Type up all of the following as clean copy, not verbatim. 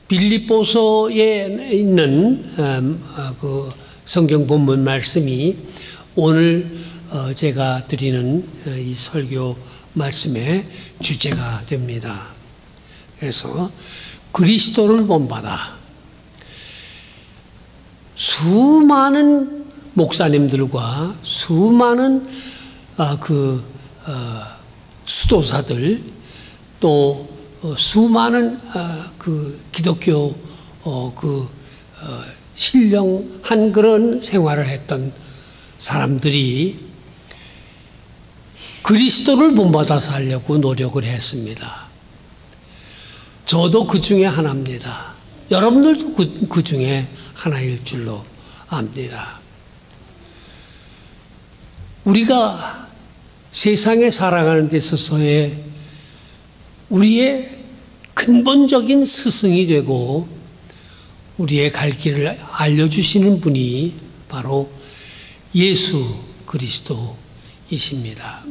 빌립보서에 있는 그 성경 본문 말씀이 오늘 제가 드리는 이 설교 말씀의 주제가 됩니다. 그래서 그리스도를 본받아. 수많은 목사님들과 수많은 수도사들 또 수많은 그 기독교 신령한 그런 생활을 했던 사람들이 그리스도를 본받아 살려고 노력을 했습니다. 저도 그 중에 하나입니다. 여러분들도 그 중에 하나일 줄로 압니다. 우리가 세상에 살아가는 데 있어서의 우리의 근본적인 스승이 되고 우리의 갈 길을 알려주시는 분이 바로 예수 그리스도이십니다.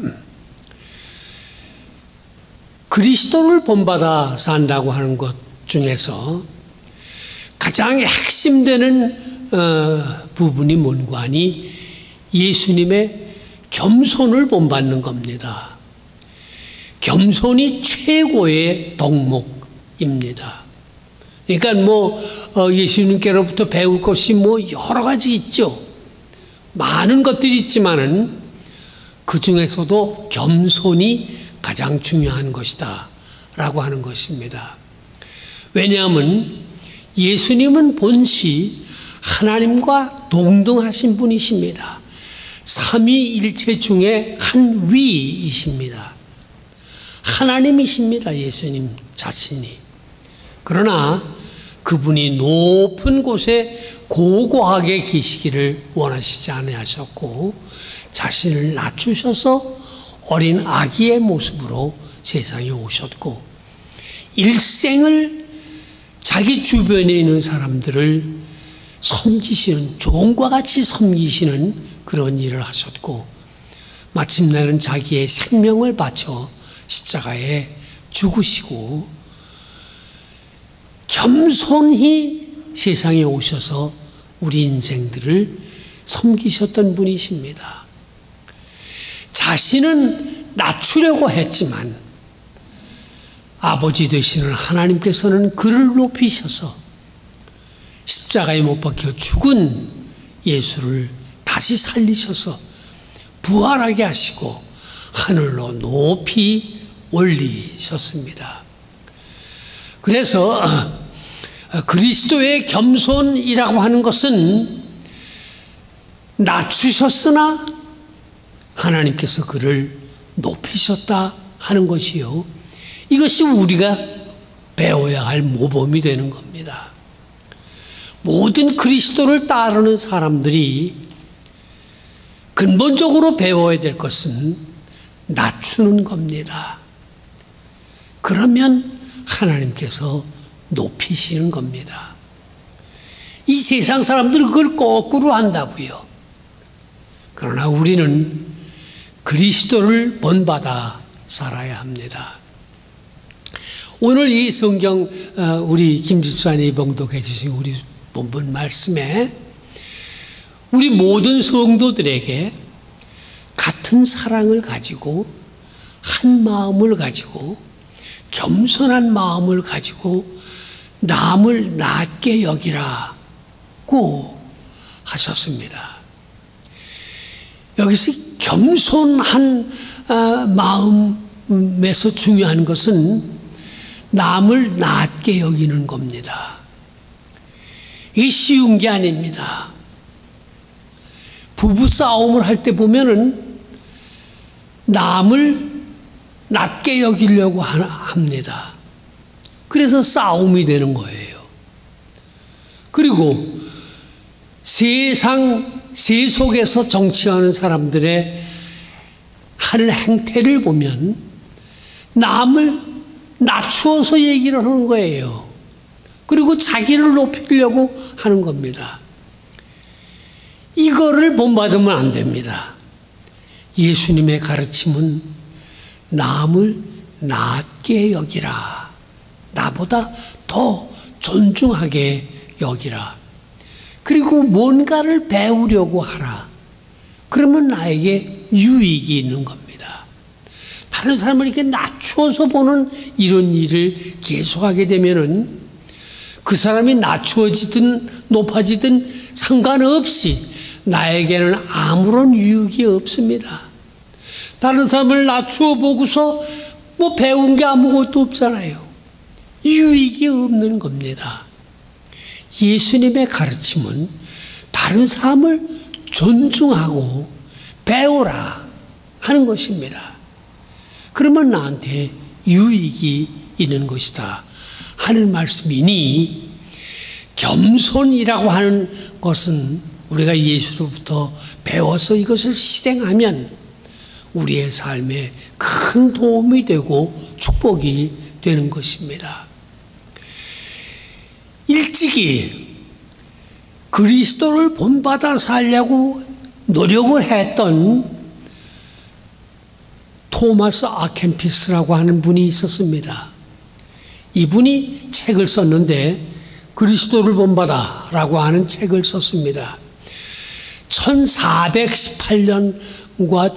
그리스도를 본받아 산다고 하는 것 중에서 가장 핵심되는 부분이 뭔가 하니 예수님의 겸손을 본받는 겁니다. 겸손이 최고의 덕목입니다. 그러니까 예수님께로부터 배울 것이 여러 가지 있죠. 많은 것들이 있지만은 그 중에서도 겸손이 가장 중요한 것이다 라고 하는 것입니다. 왜냐하면 예수님은 본시 하나님과 동등하신 분이십니다. 삼위일체 중에 한 위이십니다. 하나님이십니다. 예수님 자신이. 그러나 그분이 높은 곳에 고고하게 계시기를 원하시지 아니하셨고 자신을 낮추셔서 어린 아기의 모습으로 세상에 오셨고 일생을 자기 주변에 있는 사람들을 섬기시는, 종과 같이 섬기시는 그런 일을 하셨고 마침내는 자기의 생명을 바쳐 십자가에 죽으시고 겸손히 세상에 오셔서 우리 인생들을 섬기셨던 분이십니다. 자신은 낮추려고 했지만 아버지 되시는 하나님께서는 그를 높이셔서 십자가에 못 박혀 죽은 예수를 다시 살리셔서 부활하게 하시고 하늘로 높이 올리셨습니다. 그래서 그리스도의 겸손이라고 하는 것은 낮추셨으나 하나님께서 그를 높이셨다 하는 것이요. 이것이 우리가 배워야 할 모범이 되는 겁니다. 모든 그리스도를 따르는 사람들이 근본적으로 배워야 될 것은 낮추는 겁니다. 그러면 하나님께서 높이시는 겁니다. 이 세상 사람들은 그걸 거꾸로 한다고요. 그러나 우리는 그리스도를 본받아 살아야 합니다. 오늘 이 성경 우리 김 집사님이 봉독해 주신 우리 본문 말씀에 우리 모든 성도들에게 같은 사랑을 가지고 한 마음을 가지고 겸손한 마음을 가지고 남을 낮게 여기라고 하셨습니다. 여기서 겸손한 마음에서 중요한 것은 남을 낮게 여기는 겁니다. 이게 쉬운 게 아닙니다. 부부 싸움을 할 때 보면은 남을 낮게 여기려고 합니다. 그래서 싸움이 되는 거예요. 그리고 세속에서 정치하는 사람들의 하는 행태를 보면 남을 낮추어서 얘기를 하는 거예요. 그리고 자기를 높이려고 하는 겁니다. 이거를 본받으면 안 됩니다. 예수님의 가르침은 남을 낮게 여기라. 나보다 더 존중하게 여기라. 그리고 뭔가를 배우려고 하라. 그러면 나에게 유익이 있는 겁니다. 다른 사람을 이렇게 낮추어서 보는 이런 일을 계속하게 되면은 그 사람이 낮추어지든 높아지든 상관없이 나에게는 아무런 유익이 없습니다. 다른 사람을 낮추어 보고서 뭐 배운 게 아무것도 없잖아요. 유익이 없는 겁니다. 예수님의 가르침은 다른 사람을 존중하고 배우라 하는 것입니다. 그러면 나한테 유익이 있는 것이다 하는 말씀이니, 겸손이라고 하는 것은 우리가 예수로부터 배워서 이것을 실행하면 우리의 삶에 큰 도움이 되고 축복이 되는 것입니다. 일찍이 그리스도를 본받아 살려고 노력을 했던 토마스 아켄피스라고 하는 분이 있었습니다. 이분이 책을 썼는데 그리스도를 본받아라고 하는 책을 썼습니다. 1418년과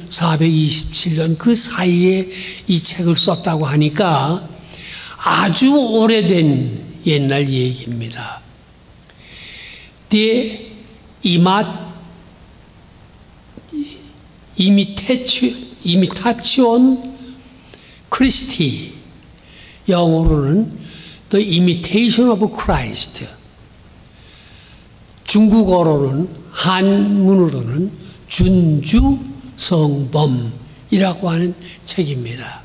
1427년 그 사이에 이 책을 썼다고 하니까 아주 오래된 옛날 얘기입니다. The Imitation Christi, 영어로는 The Imitation of Christ, 중국어로는 한문으로는 준주성범이라고 하는 책입니다.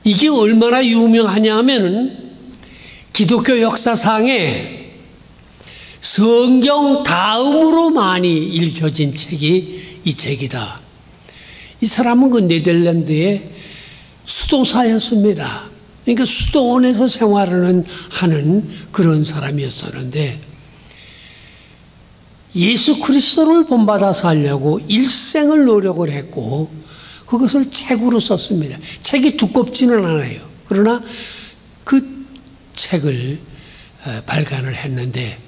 이게 얼마나 유명하냐면은 기독교 역사상에 성경 다음으로 많이 읽혀진 책이 이 책이다. 이 사람은 그 네덜란드의 수도사였습니다. 그러니까 수도원에서 생활을 하는 그런 사람이었었는데 예수 그리스도를 본받아 살려고 일생을 노력을 했고 그것을 책으로 썼습니다. 책이 두껍지는 않아요. 그러나 그 책을 발간을 했는데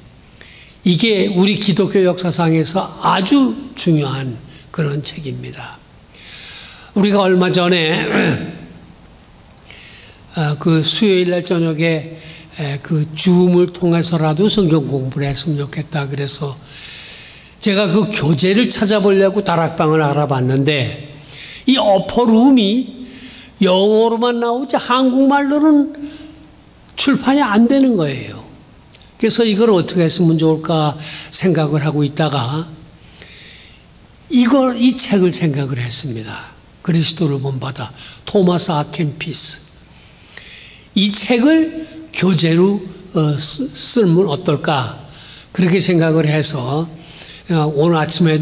이게 우리 기독교 역사상에서 아주 중요한 그런 책입니다. 우리가 얼마 전에 그 수요일 날 저녁에 그 줌을 통해서라도 성경 공부를 했으면 좋겠다 그래서 제가 그 교재를 찾아보려고 다락방을 알아봤는데 이 어퍼룸이 영어로만 나오지 한국말로는 출판이 안 되는 거예요. 그래서 이걸 어떻게 했으면 좋을까 생각을 하고 있다가 이 책을 생각을 했습니다. 그리스도를 본받아, 토마스 아켄피스. 이 책을 교재로 쓰면 어떨까 그렇게 생각을 해서 오늘 아침에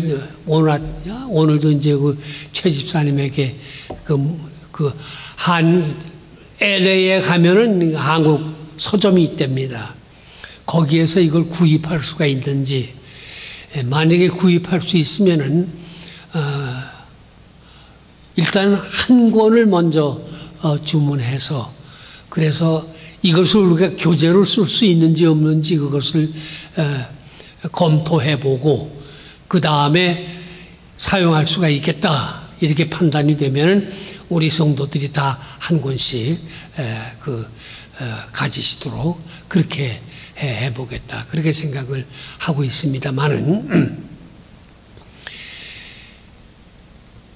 오늘도 이제 그 최 집사님에게 LA에 가면은 한국 서점이 있답니다. 거기에서 이걸 구입할 수가 있는지, 만약에 구입할 수 있으면은 일단 한 권을 먼저 주문해서 그래서 이것을 우리가 교재로 쓸 수 있는지 없는지 그것을 검토해보고 그 다음에 사용할 수가 있겠다 이렇게 판단이 되면은 우리 성도들이 다 한 권씩 가지시도록 그렇게 해보겠다 그렇게 생각을 하고 있습니다만은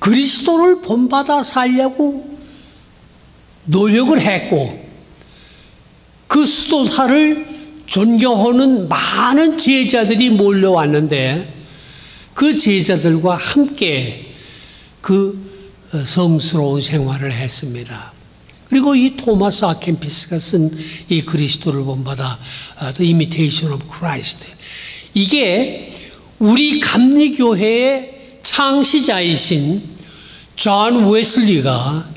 그리스도를 본받아 살려고 노력을 했고 그 수도사를 존경하는 많은 제자들이 몰려왔는데 그 제자들과 함께 그 성스러운 생활을 했습니다. 그리고 이 토마스 아켄피스가 쓴 이 그리스도를 본받아 The Imitation of Christ 이게 우리 감리교회의 창시자이신 존 웨슬리가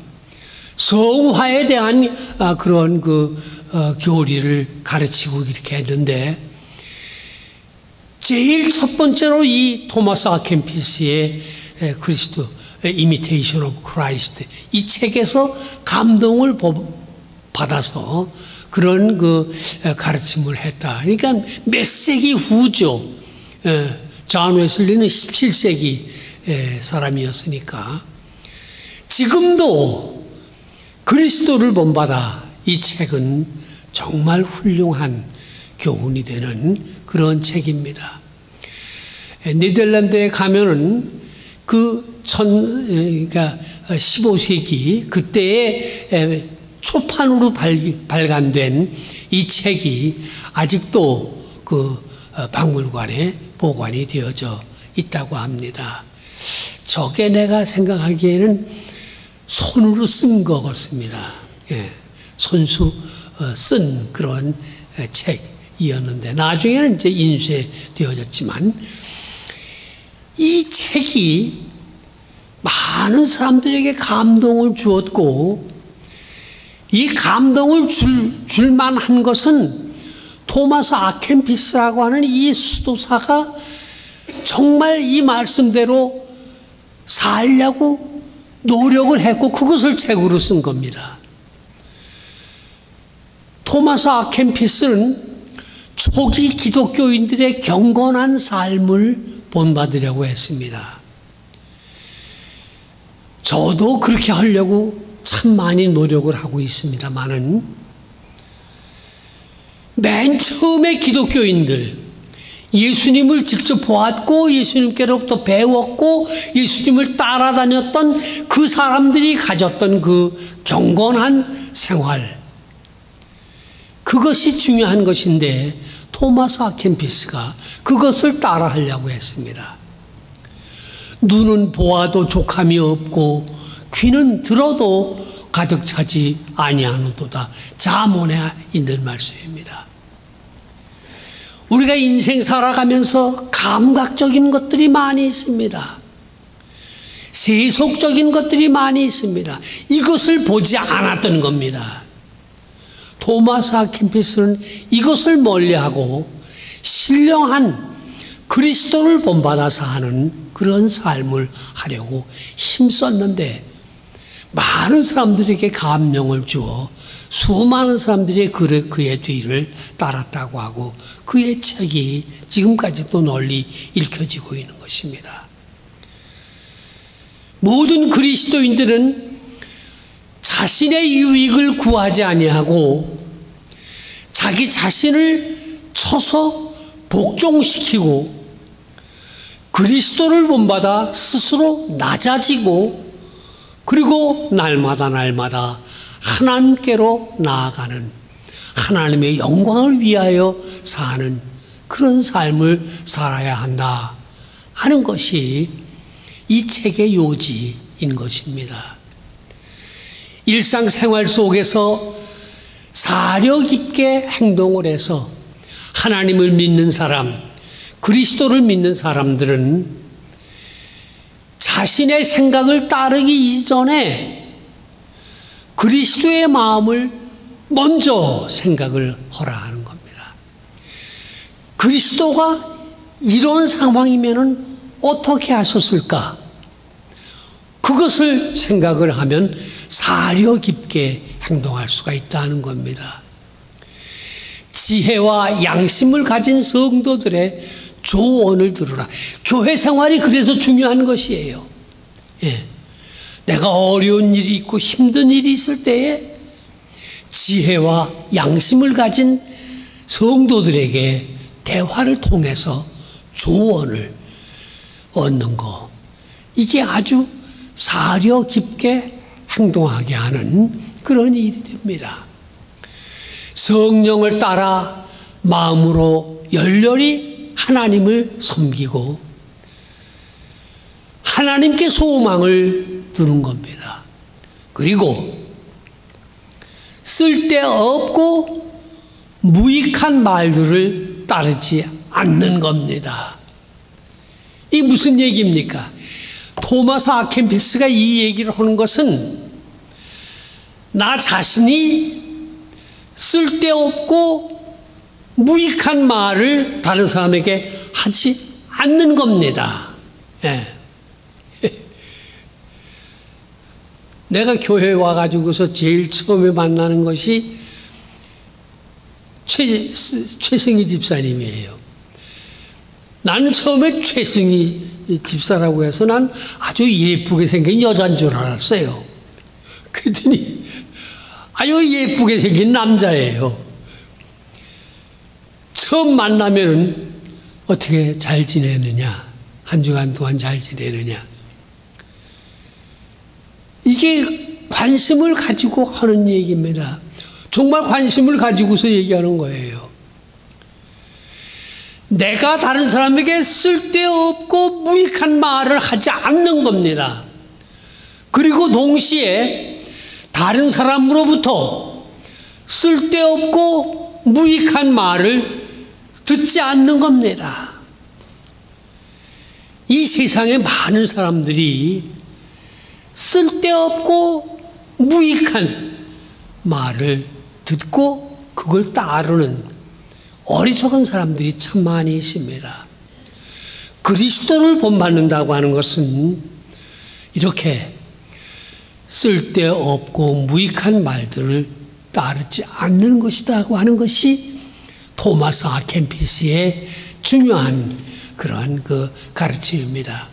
성화에 대한 그런 교리를 가르치고 이렇게 했는데 제일 첫 번째로 이 토마스 아켄피스의 그리스도 Imitation of Christ 이 책에서 감동을 받아서 그런 그 가르침을 했다. 그러니까 몇 세기 후죠. 존 웨슬리는 17세기 사람이었으니까. 지금도 그리스도를 본받아 이 책은 정말 훌륭한 교훈이 되는 그런 책입니다. 네덜란드에 가면은 그러니까 15세기 그때의 초판으로 발간된 이 책이 아직도 그 박물관에 보관이 되어져 있다고 합니다. 저게 내가 생각하기에는 손으로 쓴 것 같습니다. 손수 쓴 그런 책이었는데 나중에는 이제 인쇄되어졌지만 이 책이 많은 사람들에게 감동을 주었고 이 감동을 줄 만한 것은 토마스 아켄피스라고 하는 이 수도사가 정말 이 말씀대로 살려고 노력을 했고 그것을 책으로 쓴 겁니다. 토마스 아켄피스는 초기 기독교인들의 경건한 삶을 본받으려고 했습니다. 저도 그렇게 하려고 참 많이 노력을 하고 있습니다만은 맨 처음에 기독교인들 예수님을 직접 보았고 예수님께로부터 배웠고 예수님을 따라다녔던 그 사람들이 가졌던 그 경건한 생활 그것이 중요한 것인데 토마스 아켄피스가 그것을 따라하려고 했습니다. 눈은 보아도 족함이 없고 귀는 들어도 가득 차지 아니하노도다. 잠언에 있는 말씀입니다. 우리가 인생 살아가면서 감각적인 것들이 많이 있습니다. 세속적인 것들이 많이 있습니다. 이것을 보지 않았던 겁니다. 토마스 아켄피스는 이것을 멀리하고 신령한 그리스도를 본받아서 하는 그런 삶을 하려고 힘썼는데 많은 사람들에게 감명을 주어 수많은 사람들이 그의 뒤를 따랐다고 하고 그의 책이 지금까지도 널리 읽혀지고 있는 것입니다. 모든 그리스도인들은 자신의 유익을 구하지 아니하고 자기 자신을 쳐서 복종시키고 그리스도를 본받아 스스로 낮아지고 그리고 날마다 하나님께로 나아가는 하나님의 영광을 위하여 사는 그런 삶을 살아야 한다 하는 것이 이 책의 요지인 것입니다. 일상생활 속에서 사려 깊게 행동을 해서 하나님을 믿는 사람, 그리스도를 믿는 사람들은 자신의 생각을 따르기 이전에 그리스도의 마음을 먼저 생각을 하라 하는 겁니다. 그리스도가 이런 상황이면은 어떻게 하셨을까? 그것을 생각을 하면 사려 깊게 행동할 수가 있다는 겁니다. 지혜와 양심을 가진 성도들의 조언을 들으라. 교회 생활이 그래서 중요한 것이에요. 내가 어려운 일이 있고 힘든 일이 있을 때에 지혜와 양심을 가진 성도들에게 대화를 통해서 조언을 얻는 것. 이게 아주 사려 깊게 행동하게 하는 그런 일이 됩니다. 성령을 따라 마음으로 열렬히 하나님을 섬기고 하나님께 소망을 두는 겁니다. 그리고 쓸데없고 무익한 말들을 따르지 않는 겁니다. 이 무슨 얘기입니까? 토마스 아켄피스가 이 얘기를 하는 것은 나 자신이 쓸데없고 무익한 말을 다른 사람에게 하지 않는 겁니다. 내가 교회에 와가지고서 제일 처음에 만나는 것이 최승희 집사님이에요. 나는 처음에 최승희 집사라고 해서 난 아주 예쁘게 생긴 여자인 줄 알았어요. 그랬더니 아주 예쁘게 생긴 남자예요. 처음 만나면은 어떻게 잘 지내느냐, 한 주간 동안 잘 지내느냐, 이게 관심을 가지고 하는 얘기입니다. 정말 관심을 가지고서 얘기하는 거예요. 내가 다른 사람에게 쓸데없고 무익한 말을 하지 않는 겁니다. 그리고 동시에 다른 사람으로부터 쓸데없고 무익한 말을 듣지 않는 겁니다. 이 세상에 많은 사람들이 쓸데없고 무익한 말을 듣고 그걸 따르는 어리석은 사람들이 참 많이 있습니다. 그리스도를 본받는다고 하는 것은 이렇게 쓸데없고 무익한 말들을 따르지 않는 것이라고 하는 것이 토마스 아 캠피스의 중요한 그러한 그 가르침입니다.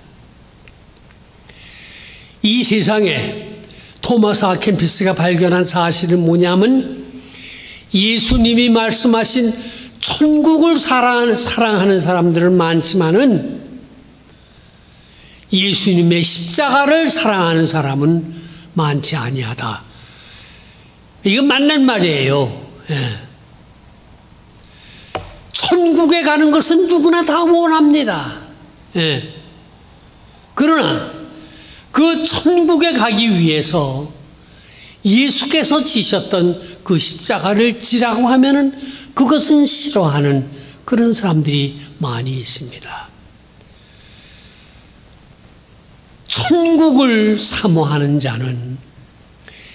이 세상에 토마스 아 캠피스가 발견한 사실은 뭐냐면 예수님이 말씀하신 천국을 사랑하는 사람들은 많지만은 예수님의 십자가를 사랑하는 사람은 많지 아니하다. 이건 맞는 말이에요. 예. 천국에 가는 것은 누구나 다 원합니다. 예. 그러나 그 천국에 가기 위해서 예수께서 지셨던 그 십자가를 지라고 하면은 그것은 싫어하는 그런 사람들이 많이 있습니다. 천국을 사모하는 자는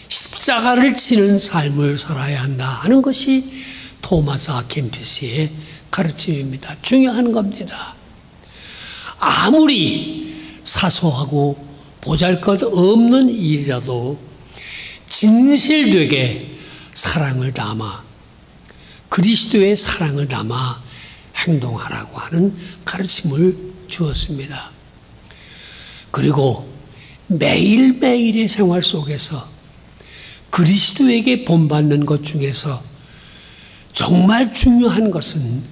십자가를 지는 삶을 살아야 한다 하는 것이 토마스 아 캠피스의 가르침입니다. 중요한 겁니다. 아무리 사소하고 보잘것없는 일이라도 진실되게 사랑을 담아 그리스도의 사랑을 담아 행동하라고 하는 가르침을 주었습니다. 그리고 매일매일의 생활 속에서 그리스도에게 본받는 것 중에서 정말 중요한 것은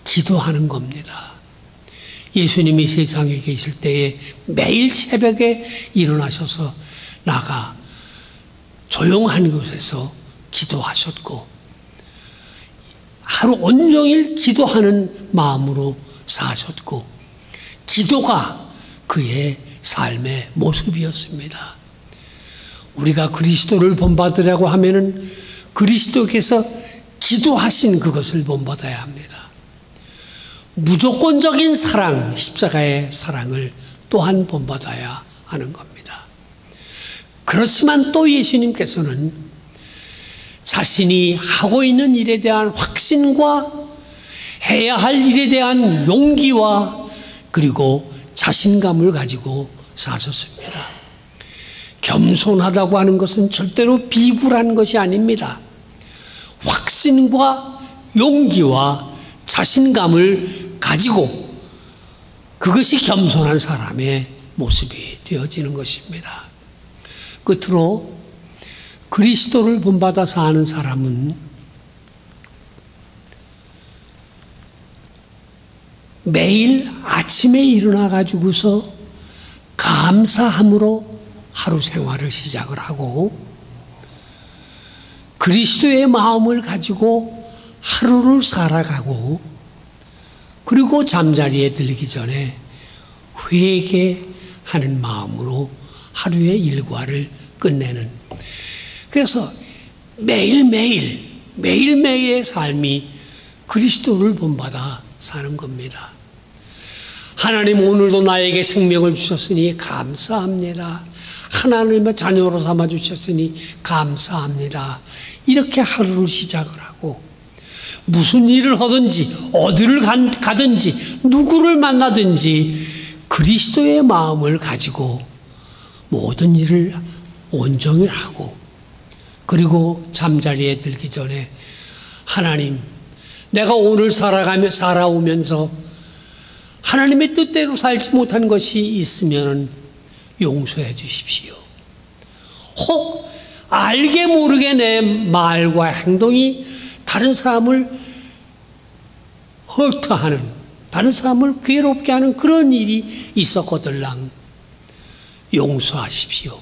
기도하는 겁니다. 예수님이 세상에 계실 때에 매일 새벽에 일어나셔서 나가 조용한 곳에서 기도하셨고 하루 온종일 기도하는 마음으로 사셨고 기도가 그의 삶의 모습이었습니다. 우리가 그리스도를 본받으려고 하면은 그리스도께서 기도하신 그것을 본받아야 합니다. 무조건적인 사랑, 십자가의 사랑을 또한 본받아야 하는 겁니다. 그렇지만 또 예수님께서는 자신이 하고 있는 일에 대한 확신과 해야 할 일에 대한 용기와 그리고 자신감을 가지고 사셨습니다. 겸손하다고 하는 것은 절대로 비굴한 것이 아닙니다. 확신과 용기와 자신감을 가지고 그것이 겸손한 사람의 모습이 되어지는 것입니다. 끝으로 그리스도를 본받아 사는 사람은 매일 아침에 일어나 가지고서 감사함으로 하루 생활을 시작을 하고 그리스도의 마음을 가지고 하루를 살아가고 그리고 잠자리에 들기 전에 회개하는 마음으로 하루의 일과를 끝내는, 그래서 매일매일의 삶이 그리스도를 본받아 사는 겁니다. 하나님 오늘도 나에게 생명을 주셨으니 감사합니다. 하나님의 자녀로 삼아 주셨으니 감사합니다. 이렇게 하루를 시작을 하고 무슨 일을 하든지 어디를 가든지 누구를 만나든지 그리스도의 마음을 가지고 모든 일을 온전히 하고 그리고 잠자리에 들기 전에 하나님 내가 오늘 살아오면서 하나님의 뜻대로 살지 못한 것이 있으면 용서해 주십시오. 혹 알게 모르게 내 말과 행동이 다른 사람을 허투하는, 다른 사람을 괴롭게 하는 그런 일이 있었거들랑 용서하십시오.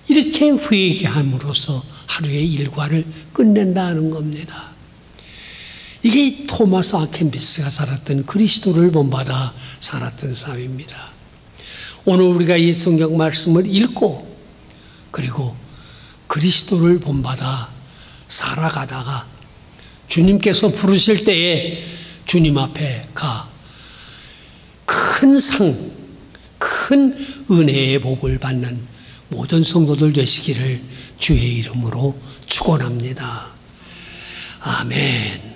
이렇게 회개함으로써 하루의 일과를 끝낸다는 겁니다. 이게 토마스 아켄비스가 살았던, 그리스도를 본받아 살았던 삶입니다. 오늘 우리가 이 성경 말씀을 읽고 그리고 그리스도를 본받아 살아가다가 주님께서 부르실 때에 주님 앞에 가 큰 상, 큰 은혜의 복을 받는 모든 성도들 되시기를 주의 이름으로 축원합니다. 아멘.